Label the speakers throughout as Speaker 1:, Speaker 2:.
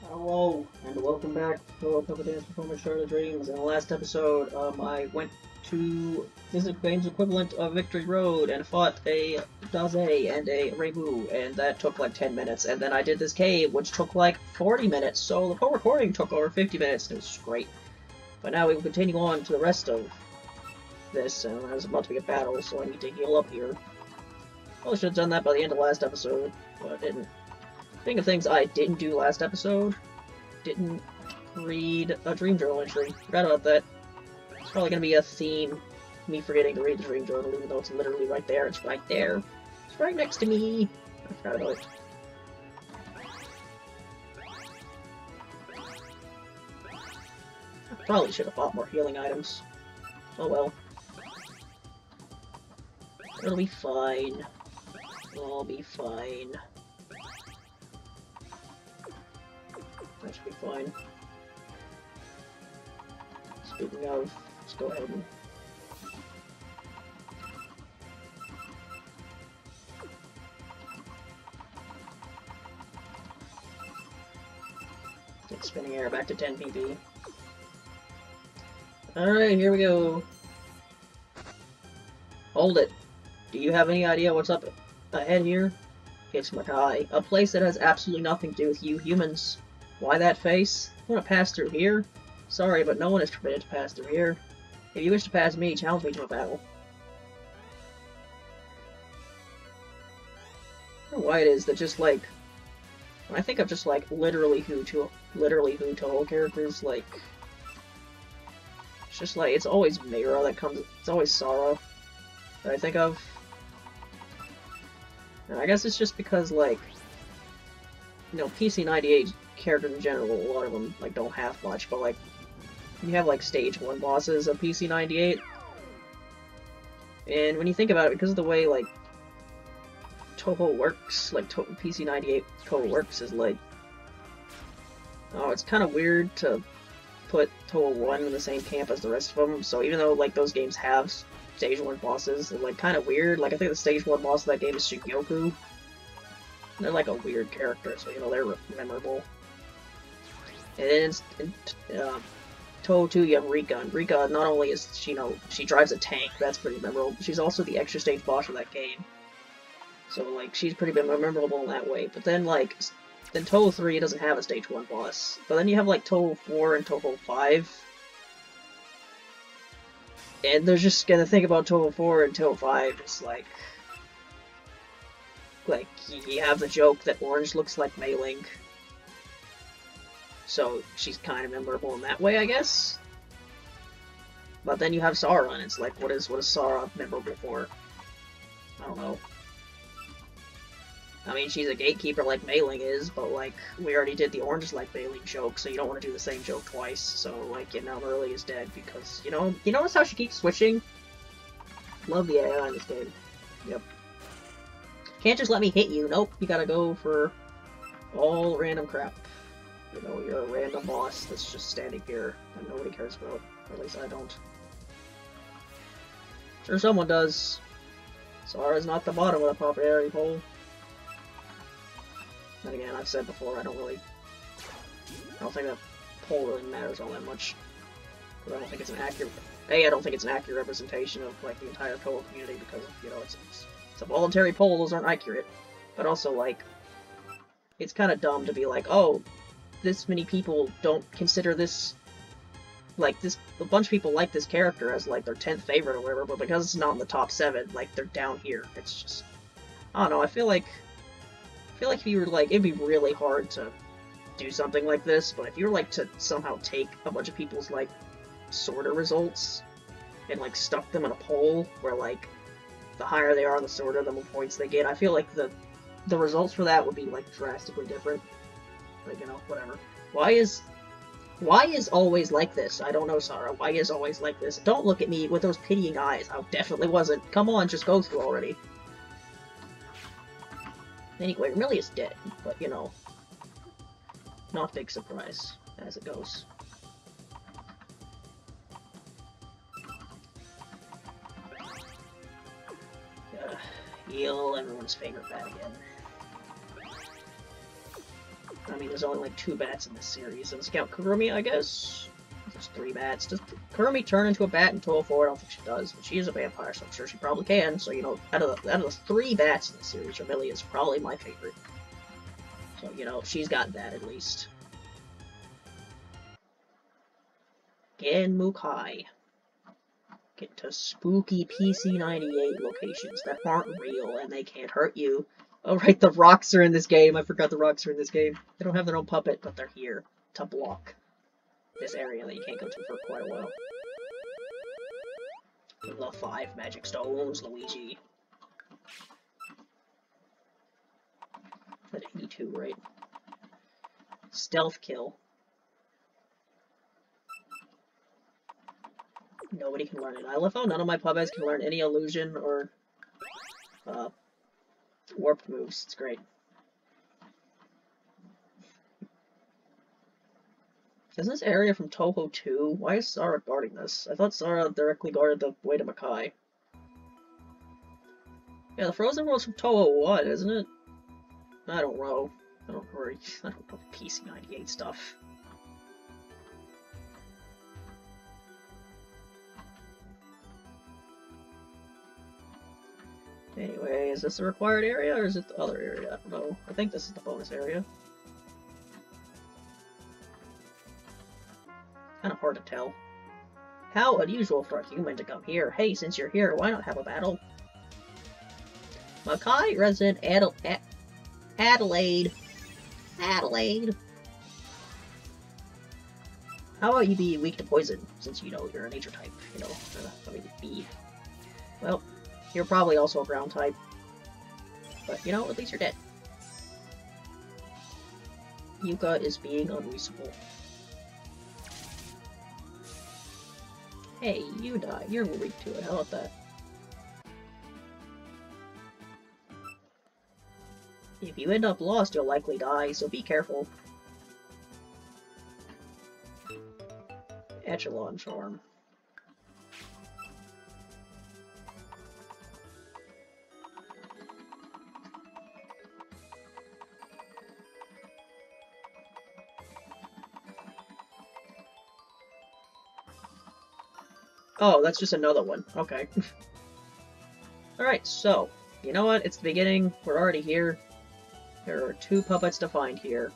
Speaker 1: Hello, and welcome back to a Puppet Dance Performance Shard of Dreams. In the last episode, I went to this game's equivalent of Victory Road and fought a Daze and a Reibu, and that took like 10 minutes. And then I did this cave, which took like 40 minutes, so the whole recording took over 50 minutes, and it was great. But now we will continue on to the rest of this, and there's about to be a battle, so I need to heal up here. Probably should have done that by the end of last episode, but I didn't. Speaking of things I didn't do last episode, didn't read a dream journal entry. Forgot about that. It's probably gonna be a theme, me forgetting to read the dream journal, even though it's literally right there. It's right there. It's right next to me. I forgot about it. I probably should have bought more healing items. Oh well. It'll be fine. I'll be fine. That should be fine. Speaking of, let's go ahead and... get spinning air back to 10 PP. Alright, here we go. Hold it. Do you have any idea what's up ahead here? It's Makai, a place that has absolutely nothing to do with you humans. Why that face? You want to pass through here? Sorry, but no one is permitted to pass through here. If you wish to pass me, challenge me to a battle. I don't know why it is that just like... when I think of just like literally who Touhou characters, like... it's just like, it's always Meira that comes... it's always Sara that I think of. And I guess it's just because, like... you know, PC98 characters in general, a lot of them, like, don't have much, but, like, you have, like, stage 1 bosses of PC98, and when you think about it, because of the way, like, Touhou works, like, PC98 Touhou works is, like, oh, it's kind of weird to put Touhou 1 in the same camp as the rest of them, so even though, like, those games have stage 1 bosses, they're, like, kind of weird. Like, I think the stage 1 boss of that game is Shigyoku. They're like a weird character, so, you know, they're memorable. And then in Touhou 2, you have Rika, and Rika not only is she, you know, she drives a tank, that's pretty memorable, but she's also the extra stage boss of that game. So, like, she's pretty memorable in that way. But then, like, then Touhou 3 doesn't have a stage 1 boss. But then you have, like, Touhou 4 and Touhou 5. And they're just gonna think about Touhou 4 and Touhou 5, it's like, you have the joke that Orange looks like Mei Ling. So, she's kind of memorable in that way, I guess. But then you have Sara, and it's like, what is Sara memorable for? I don't know. I mean, she's a gatekeeper like Mei Ling is, but, like, we already did the Orange like Mei Ling joke, so you don't want to do the same joke twice. So, like, you know, Early is dead because, you know, you notice how she keeps switching? Love the AI in this game. Yep. Can't just let me hit you. Nope, you gotta go for all random crap. You know, you're a random boss that's just standing here that nobody cares about. Or at least I don't. Sure, someone does. Sara's not the bottom of the popularity poll. And again, I've said before, I don't think that poll really matters all that much. Because I don't think it's an accurate... I don't think it's an accurate representation of, like, the entire Touhou community, because, you know, it's a voluntary poll, those aren't accurate. But also, like, it's kind of dumb to be like, oh, this many people don't consider this, like, a bunch of people like this character as, like, their 10th favorite or whatever, but because it's not in the top 7, like, they're down here. It's just, I don't know, I feel like if you were, like, it'd be really hard to do something like this, but if you were, like, to somehow take a bunch of people's, like, sorter results and, like, stuck them in a poll where, like, the higher they are on the sorter, the more points they get, I feel like the results for that would be, like, drastically different. But, you know, whatever. Why is always like this? I don't know, Sara. Why is always like this? Don't look at me with those pitying eyes. I definitely wasn't. Come on, just go through already. Anyway, Millie is dead, but, you know, not a big surprise as it goes. Heal everyone's favorite bat again. mean, there's only like 2 bats in this series. Let's count Kurumi, I guess. There's 3 bats. Does Kurumi turn into a bat in Touhou 4? I don't think she does, but she is a vampire, so I'm sure she probably can. So, you know, out of the 3 bats in the series, Remilia is probably my favorite. So, you know, she's got that at least. Again, Makai. Get to spooky PC-98 locations that aren't real and they can't hurt you. Oh right, the rocks are in this game. I forgot the rocks are in this game. They don't have their own puppet, but they're here to block this area that you can't go to for quite a while. The 5 magic stones, Luigi. At 82, right? Stealth kill. Nobody can learn it. I love how none of my puppets can learn any illusion or warped moves. It's great. Isn't this area from Touhou 2? Why is Sara guarding this? I thought Sara directly guarded the way to Makai. Yeah, the Frozen World's from Touhou 1, isn't it? I don't know. I don't know PC-98 stuff. Anyway, is this the required area, or is it the other area? I don't know. I think this is the bonus area. Kind of hard to tell. How unusual for a human to come here. Hey, since you're here, why not have a battle? Makai resident Adelaide. Adelaide. How about you be weak to poison, since you know you're a nature type, you know, I mean, bee. Well, you're probably also a ground type. But, you know, at least you're dead. Yuka is being unreasonable. Hey, you die. You're weak to it. How about that? If you end up lost, you'll likely die, so be careful. Echelon charm. Oh, that's just another one. Okay. Alright, so, you know what? It's the beginning. We're already here. There are 2 puppets to find here,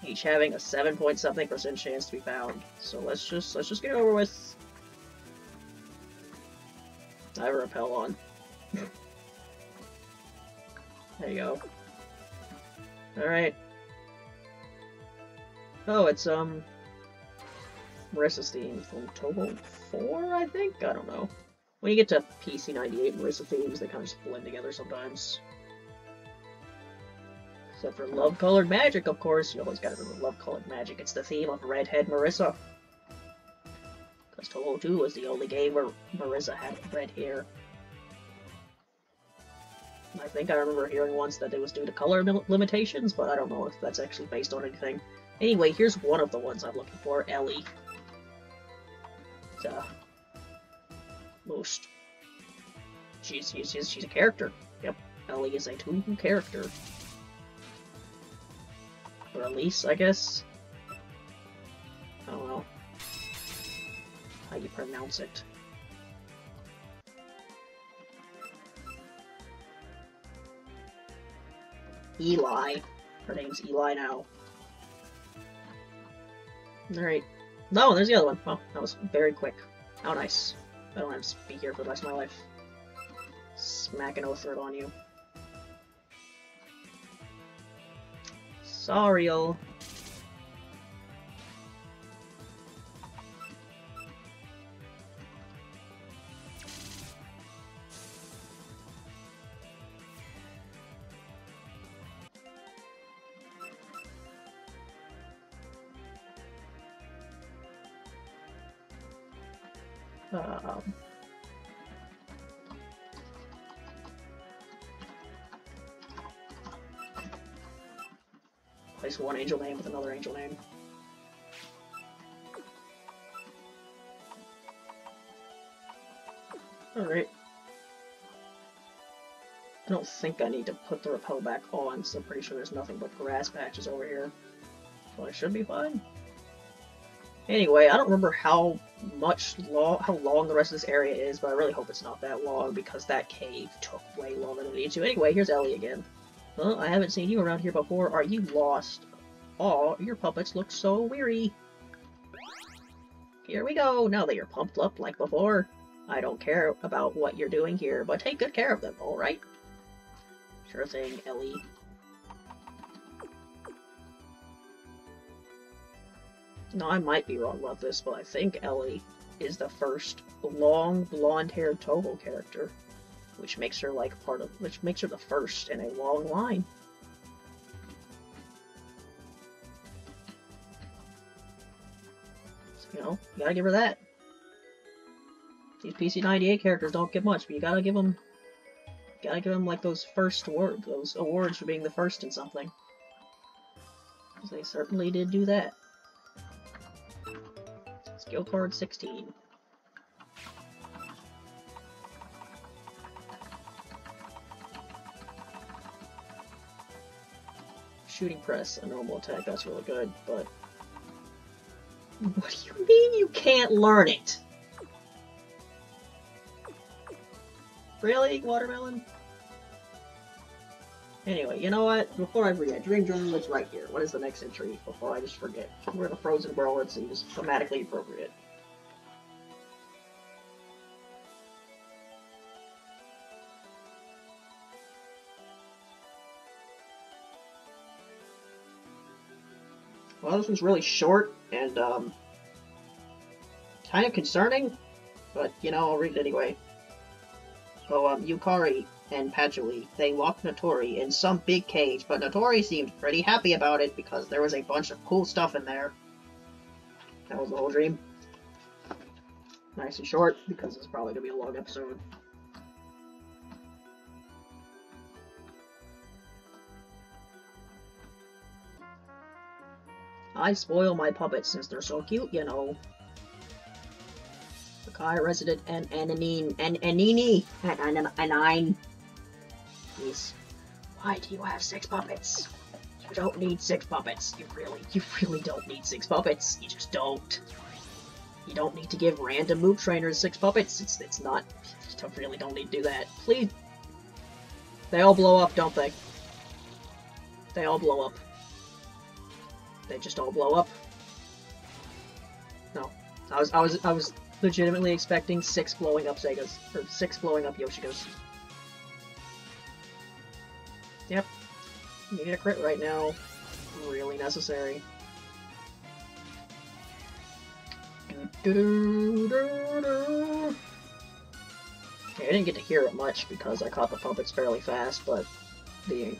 Speaker 1: each having a 7-point-something% chance to be found. So let's just get it over with. I have a repel on. There you go. Alright. Oh, it's Marissa's theme from Touhou 4, I think? I don't know. When you get to PC-98 and Marissa themes, they kind of just blend together sometimes. Except for Love-Colored Magic, of course. You always gotta remember Love-Colored Magic. It's the theme of Redhead Marissa. Because Touhou 2 was the only game where Marissa had red hair. I think I remember hearing once that it was due to color limitations, but I don't know if that's actually based on anything. Anyway, here's one of the ones I'm looking for, Ellie. Most. She's a character. Yep, Ellie is a Touhou character. Or Elise, I guess. I don't know how you pronounce it. Eli. Her name's Eli now. Alright. No, there's the other one. Well, that was very quick. How nice. I don't have to be here for the rest of my life. Smack an O-thread on you. Sorry-o. Place one angel name with another angel name. Alright. I don't think I need to put the repel back on, so I'm pretty sure there's nothing but grass patches over here. So I should be fine. Anyway, I don't remember how long the rest of this area is, but I really hope it's not that long, because that cave took way longer than it needed to. Anyway, here's Ellie again. Huh? I haven't seen you around here before. Are you lost? Aw, your puppets look so weary. Here we go, now that you're pumped up like before. I don't care about what you're doing here, but take good care of them, alright? Sure thing, Ellie. No, I might be wrong about this, but I think Ellie is the first long, blonde-haired Touhou character, which makes her the first in a long line. So, you know, you gotta give her that. These PC98 characters don't get much, but you gotta give them like those awards for being the first in something. Because they certainly did do that. Skill card 16. Shooting press, a normal attack, that's really good, but... What do you mean you can't learn it? Really, Watermelon? Anyway, you know what? Before I forget, Dream Journal is right here. What is the next entry? Before I just forget. We're in the Frozen World, it seems thematically appropriate. Well, this one's really short and, kind of concerning, but, you know, I'll read it anyway. So, Yukari and Patchouli, they locked Notori in some big cage, but Notori seemed pretty happy about it because there was a bunch of cool stuff in there. That was the whole dream. Nice and short, because it's probably gonna be a long episode. I spoil my puppets since they're so cute, you know. Makai resident and Anini. Please. Why do you have 6 puppets? You don't need 6 puppets. You really don't need 6 puppets. You just don't. You don't need to give random move trainers 6 puppets. It's not. You really don't need to do that. Please. They all blow up, don't they? They all blow up. They just all blow up. No. I was legitimately expecting 6 blowing up Segas. Or 6 blowing up Yoshikos. Yep. Need a crit right now. Really necessary. Okay, I didn't get to hear it much because I caught the puppets fairly fast, but the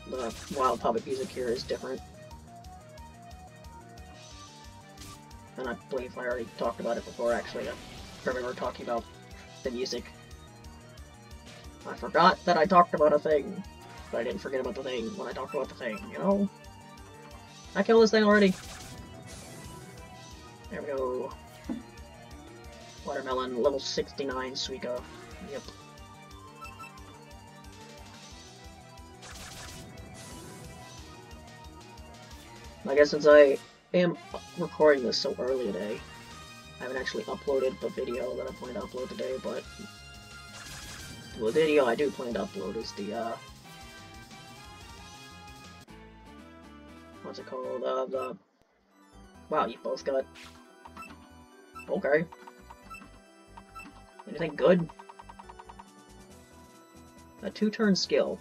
Speaker 1: wild puppet music here is different. And I believe I already talked about it before, actually. I remember talking about the music. I forgot that I talked about a thing. But I didn't forget about the thing when I talked about the thing, you know? I killed this thing already. There we go. Watermelon, level 69 Suika. Yep. I guess since I am recording this so early today, I haven't actually uploaded the video that I plan to upload today, but the video I do plan to upload is the, what's it called? Wow, you both got... Okay. Anything good? A 2-turn skill.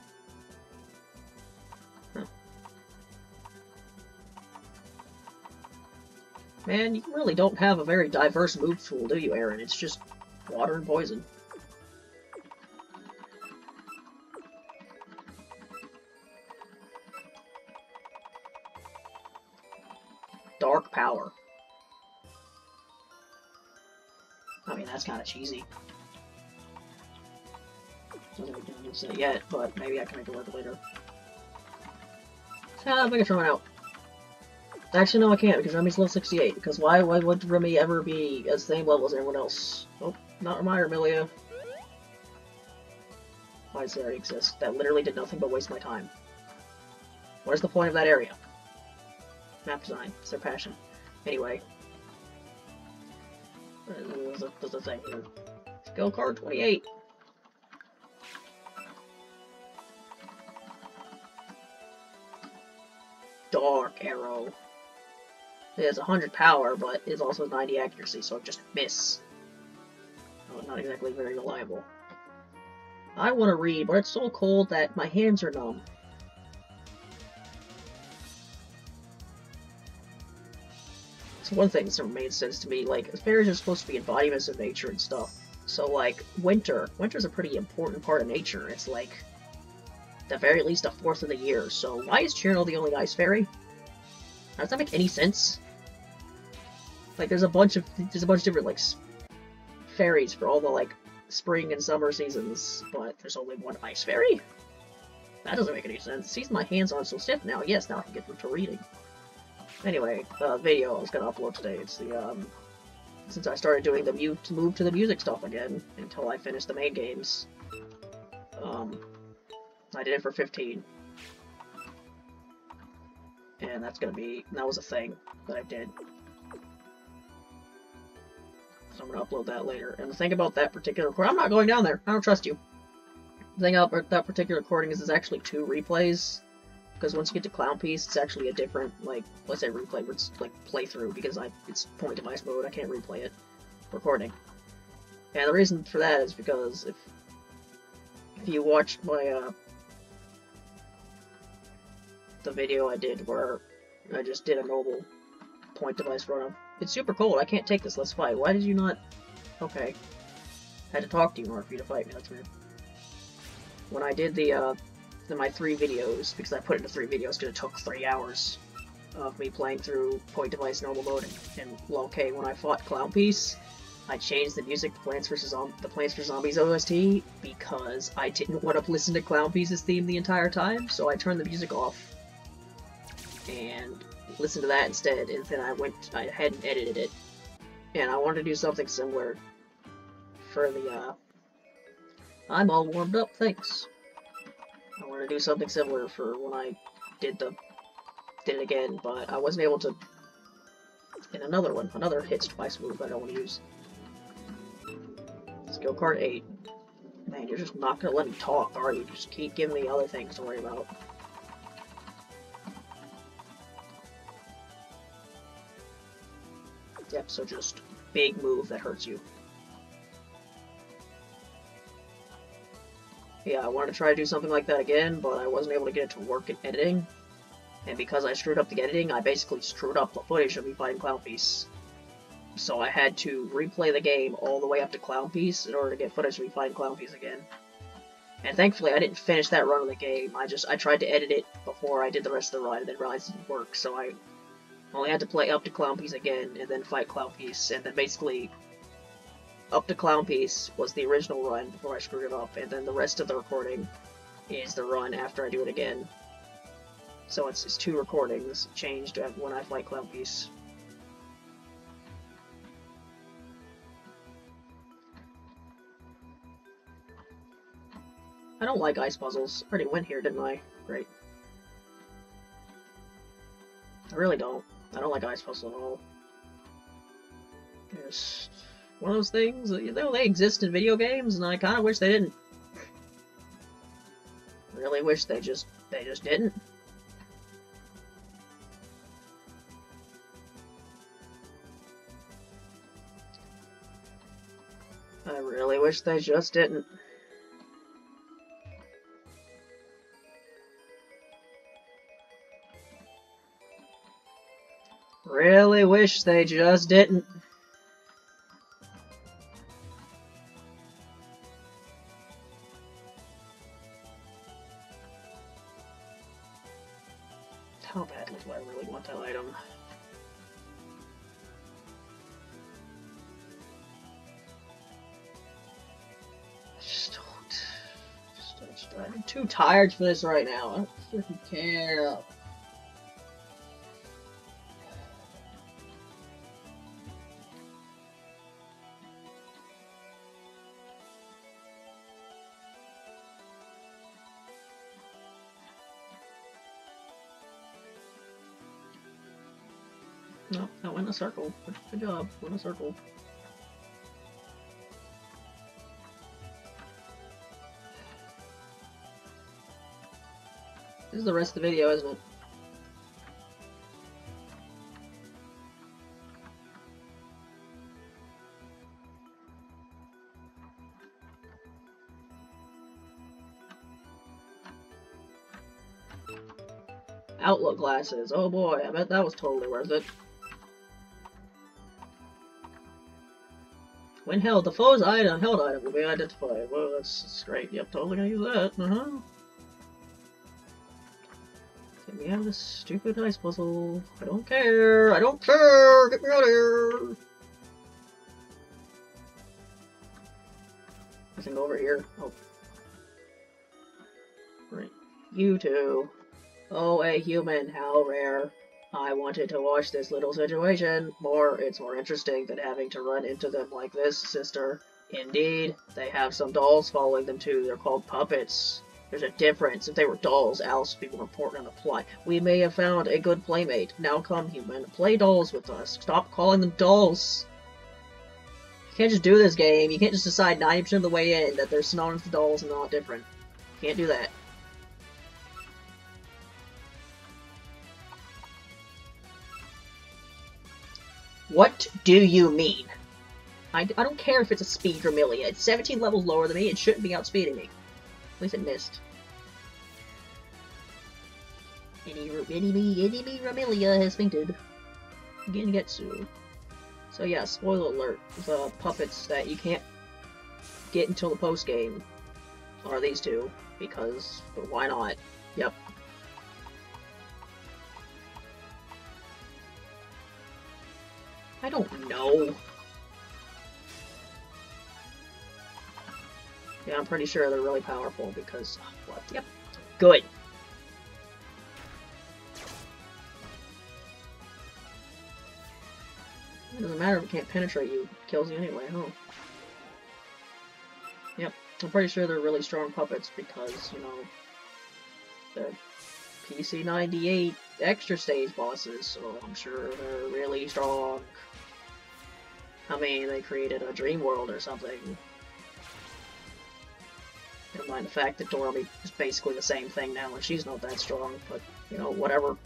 Speaker 1: Huh. Man, you really don't have a very diverse move pool, do you, Aaron? It's just water and poison. Dark power. I mean, that's kind of cheesy. Doesn't make any use it yet, but maybe I can make it work later. Ah, make it throw it out. Actually, no, I can't, because Remy's level 68, because why would Remy ever be at the same level as everyone else? Oh, not reminder, Milia. Why does that already exist? That literally did nothing but waste my time. What is the point of that area? Map design. It's their passion. Anyway. There's a thing here. Skill card 28. Dark arrow. It has 100 power, but it's also 90 accuracy, so it just miss. Oh, not exactly very reliable. I want to read, but it's so cold that my hands are numb. So one thing that's never made sense to me, like, fairies are supposed to be embodiments of nature and stuff. So, like, winter's a pretty important part of nature. It's like, at the very least, a fourth of the year. So why is Cherno the only ice fairy? Does that make any sense? Like, there's a bunch of different, like, fairies for all the, like, spring and summer seasons, but there's only one ice fairy? That doesn't make any sense. See, my hands aren't so stiff now. Yes, now I can get them to reading. Anyway, video I was gonna upload today. It's the, since I started doing the move to the music stuff again, until I finish the main games. I did it for 15. And that was a thing that I did. So I'm gonna upload that later. And the thing about that particular recording, I'm not going down there. I don't trust you. The thing about that particular recording is there's actually 2 replays. Because once you get to Clown Piece, it's actually a different, like, let's say replay, but it's like playthrough, because it's point device mode, I can't replay it. Recording. And the reason for that is because if you watch my, the video I did where I just did a normal point device run, it's super cold, I can't take this, let's fight. Why did you not... Okay. I had to talk to you in order for you to fight me, that's weird. When I did my 3 videos, because I put it into 3 videos because it took 3 hours of me playing through point device normal mode and low K. When I fought Clown Piece, I changed the music to Plants vs. Zombies OST because I didn't want to listen to Clown Piece's theme the entire time, so I turned the music off and listened to that instead, and then I hadn't edited it, and I wanted to do something similar for the, I'm all warmed up, thanks. I want to do something similar for when I did it again, but I wasn't able to. In another hits twice move that I don't want to use. Skill card 8. Man, you're just not gonna let me talk, are you? Just keep giving me other things to worry about. Yep, so just big move that hurts you. Yeah, I wanted to try to do something like that again, but I wasn't able to get it to work in editing. And because I screwed up the editing, I basically screwed up the footage of me fighting Clown Piece. So I had to replay the game all the way up to Clown Piece in order to get footage of me fighting Clown Piece again. And thankfully I didn't finish that run of the game, I tried to edit it before I did the rest of the run and then realized it didn't work, so I only had to play up to Clown Piece again and then fight Clown Piece, and then basically up to Clown Piece was the original run before I screwed it up, and then the rest of the recording is the run after I do it again. So it's 2 recordings changed when I fight Clown Piece. I don't like ice puzzles. I already went here, didn't I? Great. I really don't. I don't like ice puzzles at all. Just one of those things, you know, they exist in video games, and I kind of wish they didn't. Really wish they just didn't. I really wish they just didn't. Really wish they just didn't. How badly do I really want that item? I'm too tired for this right now. I don't freaking care. No, I went in a circle. Good job. Went in a circle. This is the rest of the video, isn't it? Outlook glasses. Oh boy, I bet that was totally worth it. When held, the foe's held item will be identified. Well, that's great. Yep, totally gonna use that. Get me out of this stupid ice puzzle. I don't care. I don't care. Get me out of here. I can go over here. Oh. Right. You two. Oh, a human. How rare. I wanted to watch this little situation. It's more interesting than having to run into them like this, sister. Indeed. They have some dolls following them too. They're called puppets. There's a difference. If they were dolls, Alice would be more important on the plot. We may have found a good playmate. Now come, human. Play dolls with us. Stop calling them dolls. You can't just do this game. You can't just decide 90% of the way in that they're synonymous to dolls and not different. You can't do that. What do you mean? I don't care if it's a speed Dramilia. It's 17 levels lower than me. It shouldn't be outspeeding me. At least it missed. Enemy Dramilia has fainted. Gengetsu. So yeah, spoiler alert. The puppets that you can't get until the post-game are these two. Because, but why not? Yep. I don't know. Yeah, I'm pretty sure they're really powerful because... what? Yep. Good. It doesn't matter if it can't penetrate you. It kills you anyway, huh? Yep. I'm pretty sure they're really strong puppets because, you know, they're PC98 extra stage bosses, so I'm sure they're really strong. I mean, they created a dream world or something. Never mind the fact that Dorami is basically the same thing now, and she's not that strong, but, you know, whatever.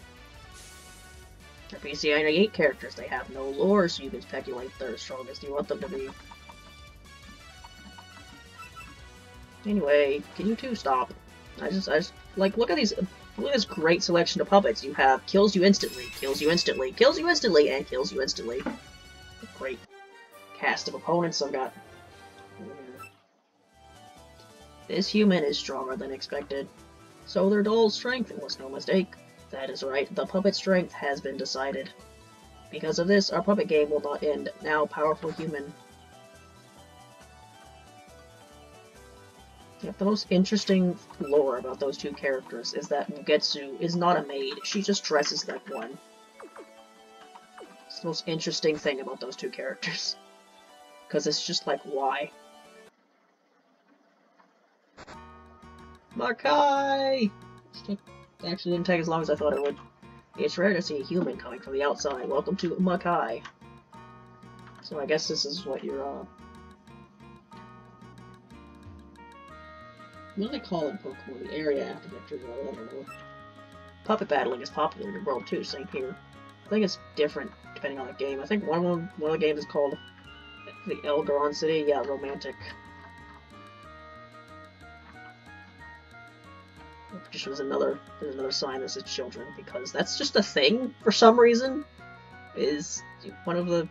Speaker 1: They're PC98 characters, they have no lore, so you can speculate they're as strong as you want them to be. Anyway, can you two stop? I just, like, look at this great selection of puppets. You have kills you instantly, kills you instantly, kills you instantly, and kills you instantly. Great cast of opponents I've got. This human is stronger than expected. So their doll's strength was no mistake. That is right, the puppet strength has been decided. Because of this, our puppet game will not end. Now, powerful human. Yep, the most interesting lore about those two characters is that Mugetsu is not a maid, she just dresses like one. It's the most interesting thing about those two characters. Because it's just like, why? Makai! Actually didn't take as long as I thought it would. It's rare to see a human coming from the outside. Welcome to Makai. So I guess this is what you're, what do they call it in Pokemon? The area after victory, I don't know. Puppet battling is popular in the world too, same here. I think it's different depending on the game. I think one of the games is called the Elgaron City. Yeah, romantic. Which was another sign this is children, because that's just a thing for some reason. Is one of the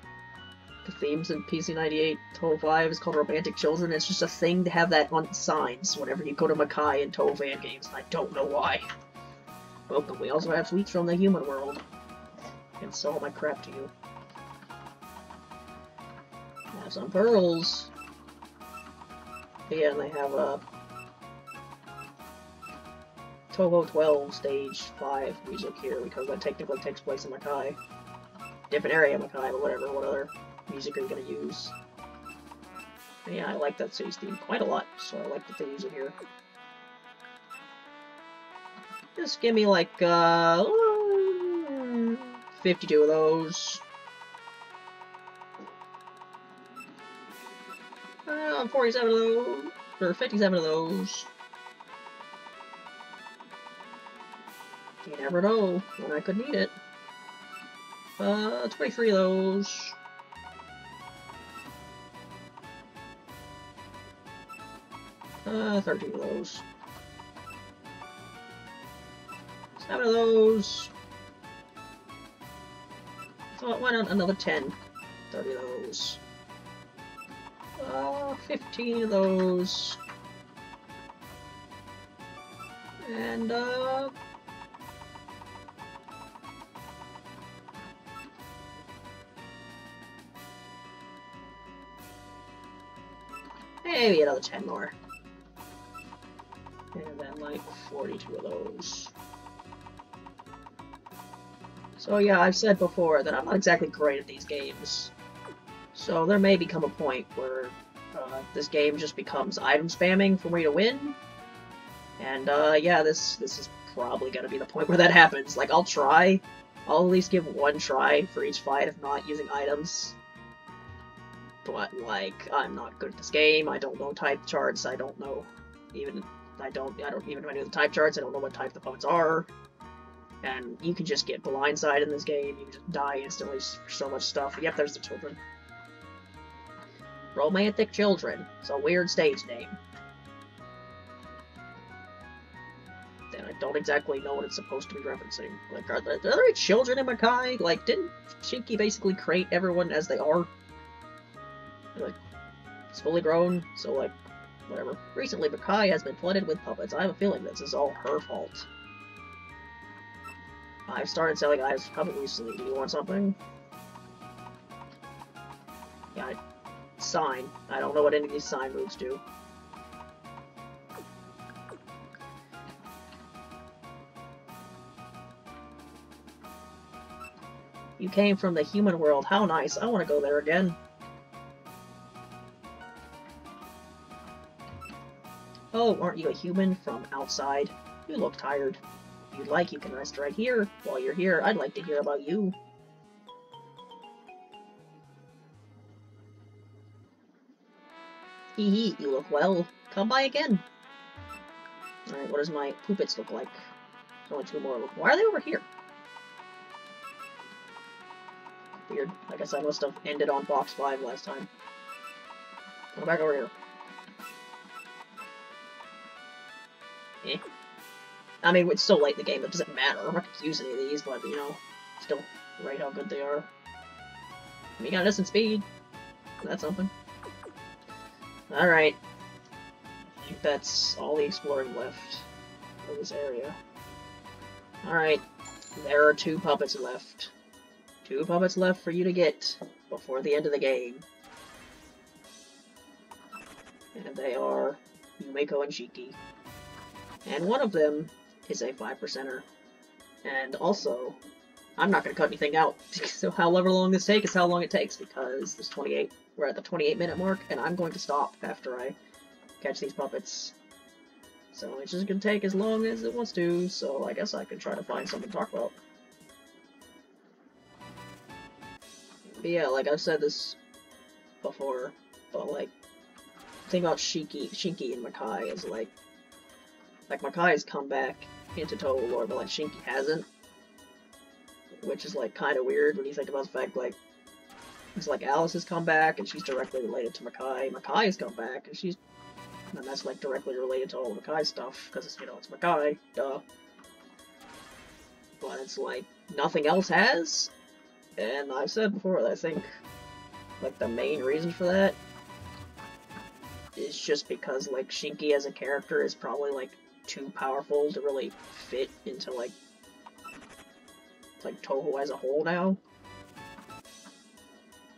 Speaker 1: themes in PC98 Touhou 5 is called Romantic Children. It's just a thing to have that on signs whenever you go to Makai and Touhou fan games, and I don't know why. Welcome, we also have sweets from the human world. I can sell my crap to you. I have some pearls. Yeah, and they have a Touhou 12 Stage 5 music here, because that technically takes place in Makai. Different area of Makai, but whatever, what other music are you gonna use? And yeah, I like that city's theme quite a lot, so I like that they use it here. Just give me like, 52 of those. 47 of those. Or 57 of those. You never know when I could need it. 23 of those. Uh, 13 of those. 7 of those. So why not another 10? 30 of those. 15 of those. And, maybe another 10 more. And then, like, 42 of those. So yeah, I've said before that I'm not exactly great at these games. So there may become a point where this game just becomes item spamming for me to win. And yeah, this is probably gonna be the point where that happens. Like, I'll try. I'll at least give one try for each fight if not using items. But, like, I'm not good at this game. I don't know type charts. I don't know even... I don't even know the type charts. I don't know what type the opponents are. And you can just get blindsided in this game. You can just die instantly for so much stuff. Yep, there's the children. Romantic Children. It's a weird stage name. And I don't exactly know what it's supposed to be referencing. Like, are there any children in Makai? Like, didn't Shinki basically create everyone as they are? Like, it's fully grown, so, like, whatever. Recently, Makai has been flooded with puppets. I have a feeling this is all her fault. I've started selling items for puppet recently. Do you want something? Yeah, sign. I don't know what any of these sign moves do. You came from the human world. How nice. I want to go there again. Oh, aren't you a human from outside? You look tired. If you'd like, you can rest right here. While you're here, I'd like to hear about you. Hee hee, you look well. Come by again. Alright, what does my poopits look like? There's only 2 more. Why are they over here? Weird. I guess I must have ended on box 5 last time. Come back over here. Eh. I mean, it's still late in the game, it doesn't matter. I'm not gonna use any of these, but, you know, still rate how good they are. We got instant speed. That's something. Alright. I think that's all the exploring left for this area. Alright. There are 2 puppets left. 2 puppets left for you to get before the end of the game. And they are Yumeko and Shiki. And one of them is a 5%er. And also, I'm not going to cut anything out. So however long this takes is how long it takes, because there's 28. We're at the 28-minute mark, and I'm going to stop after I catch these puppets. So it's just going to take as long as it wants to, so I guess I can try to find something to talk about. But yeah, like I've said this before, but like, the thing about Shinki and Makai is like Makai has come back into Touhou lore, but like Shinki hasn't. Which is like kind of weird when you think about the fact like, it's like Alice has come back and she's directly related to Makai. Makai has come back and that's like directly related to all of Makai's stuff, because it's, you know, it's Makai, duh. But it's like, nothing else has. And I've said before that I think, like, the main reason for that is just because, like, Shinki as a character is probably, like, too powerful to really fit into, like Touhou as a whole now.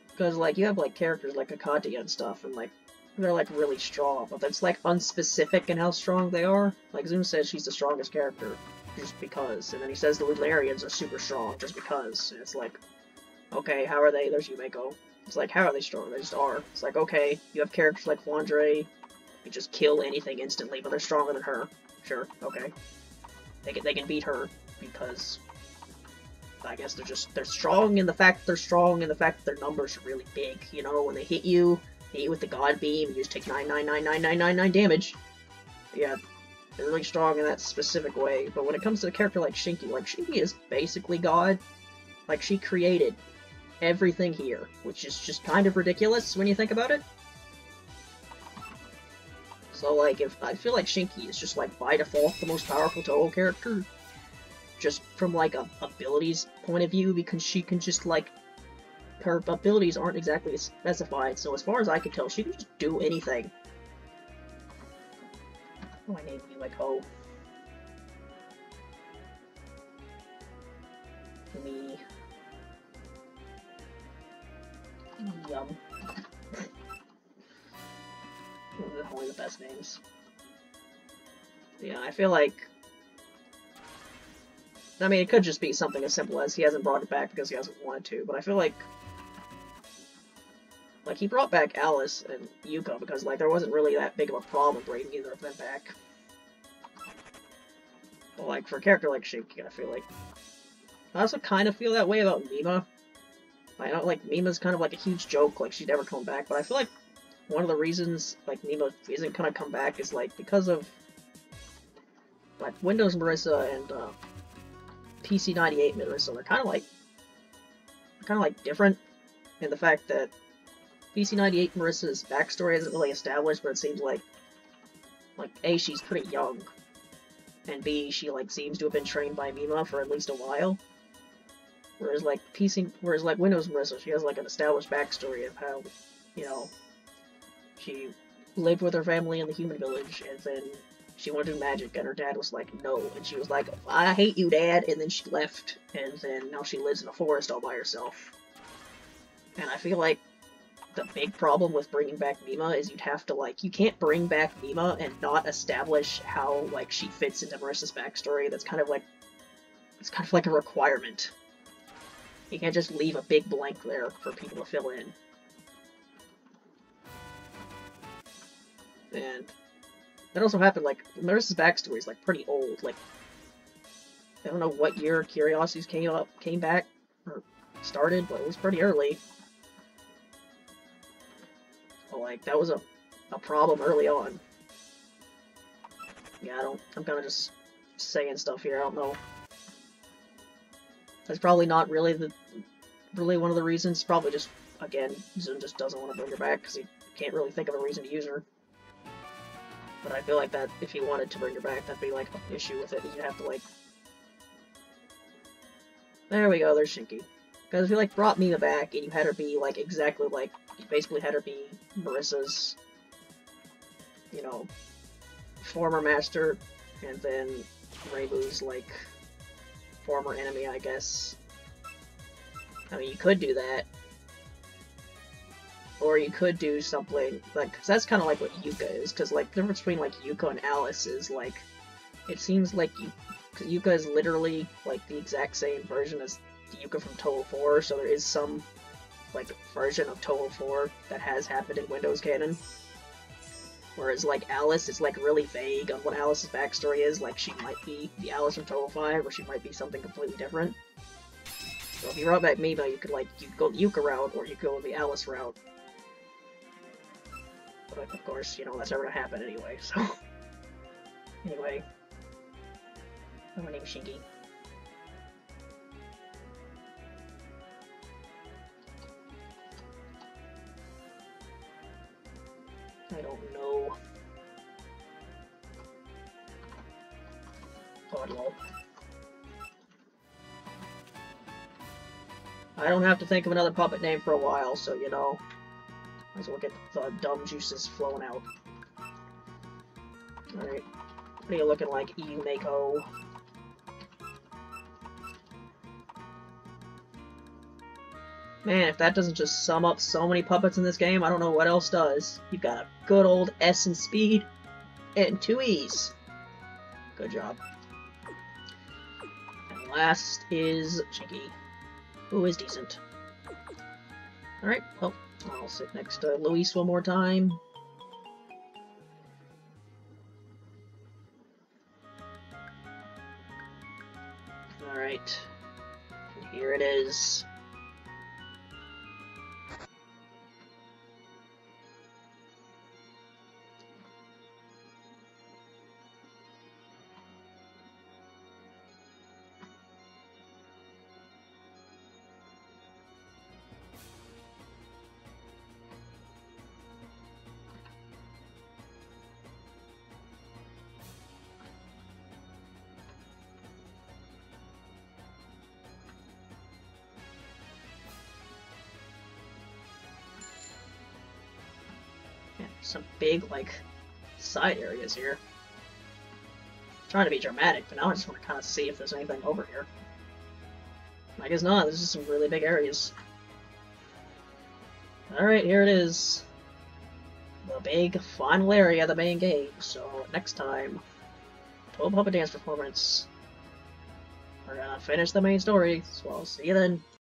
Speaker 1: Because, like, you have, like, characters like Akate and stuff, and, like, they're, like, really strong, but that's, like, unspecific in how strong they are. Like, Zoom says she's the strongest character just because, and then he says the Lunarians are super strong just because, and it's like, okay, how are they? There's Yumeko. It's like, how are they strong? They just are. It's like, okay, you have characters like Flandre, who just kill anything instantly, but they're stronger than her. Sure, okay. They can beat her, because I guess they're strong in the fact they're strong, and the fact that their numbers are really big. You know, when they hit you with the God Beam, you just take 9999999 damage. Yeah, they're really strong in that specific way. But when it comes to a character like Shinki is basically God. Like, she created everything here, which is just kind of ridiculous when you think about it. So, like, I feel like Shinki is just, like, by default the most powerful Touhou character, just from, like, a abilities point of view, because she can just, like, her abilities aren't exactly specified, so as far as I can tell, she can just do anything. Oh, I named you like Ho. Me. Yum. Only the best names. Yeah, I feel like... I mean, it could just be something as simple as he hasn't brought it back because he hasn't wanted to, but I feel like... Like, he brought back Alice and Yuka because, like, there wasn't really that big of a problem bringing either of them back. But, like, for a character like Shinki, I feel like... I also kind of feel that way about Mima. I know, like, Mima's kind of like a huge joke, like, she'd never come back, but I feel like one of the reasons, like, Mima isn't gonna come back is, like, because of, like, Windows Marissa and, PC98 Marissa, they're kind of like, different in the fact that PC98 Marissa's backstory isn't really established, but it seems like, A, she's pretty young, and B, she, like, seems to have been trained by Mima for at least a while. Whereas, like, Windows Marissa, she has, like, an established backstory of how, you know, she lived with her family in the human village, and then she wanted to do magic, and her dad was like, no, and she was like, I hate you, Dad, and then she left, and then now she lives in a forest all by herself. And I feel like the big problem with bringing back Mima is you'd have to, like, you can't bring back Mima and not establish how, like, she fits into Marissa's backstory. That's kind of like, it's kind of like a requirement. You can't just leave a big blank there for people to fill in. And that also happened, like, Marissa's backstory is, like, pretty old. Like, I don't know what year Curiosities came back, or started, but it was pretty early. So, like, that was a problem early on. Yeah, I'm kind of just saying stuff here, I don't know. That's probably not really one of the reasons. Probably just, again, Zun just doesn't want to bring her back because he can't really think of a reason to use her. But I feel like that if he wanted to bring her back, that'd be like an issue with it. You'd have to like. There we go. There's Shinki. Because if you like brought Mima back and you had her be like exactly like you basically had her be Marissa's, you know, former master, and then Reibu's like former enemy, I guess. I mean, you could do that. Or you could do something, like, cause that's kind of like what Yuka is, because, like, the difference between, like, Yuka and Alice is, like, it seems like Yuka is literally, like, the exact same version as Yuka from Touhou 4, so there is some, like, version of Touhou 4 that has happened in Windows canon. Whereas, like, Alice is, like, really vague on what Alice's backstory is, like, she might be the Alice from Touhou 5, or she might be something completely different. So if you brought back Mima, you could, like, you could go the Yuka route, or you could go the Alice route. But, of course, you know, that's never gonna happen anyway, so... Anyway. My name's Shinki. I don't know. Oh, lol. I don't have to think of another puppet name for a while, so, you know... Might as well get the dumb juices flowing out. Alright. What are you looking like, Mako? Man, if that doesn't just sum up so many puppets in this game, I don't know what else does. You've got a good old S in speed, and 2 E's. Good job. And last is Shinki, who is decent. Alright, well, I'll sit next to Luis one more time. Alright. Here it is. Some big, like, side areas here. Trying to be dramatic, but now I just want to kind of see if there's anything over here. I guess not, there's just some really big areas. Alright, here it is. The big final area of the main game. So, next time, Touhou Puppet Dance Performance. We're gonna finish the main story, so I'll see you then.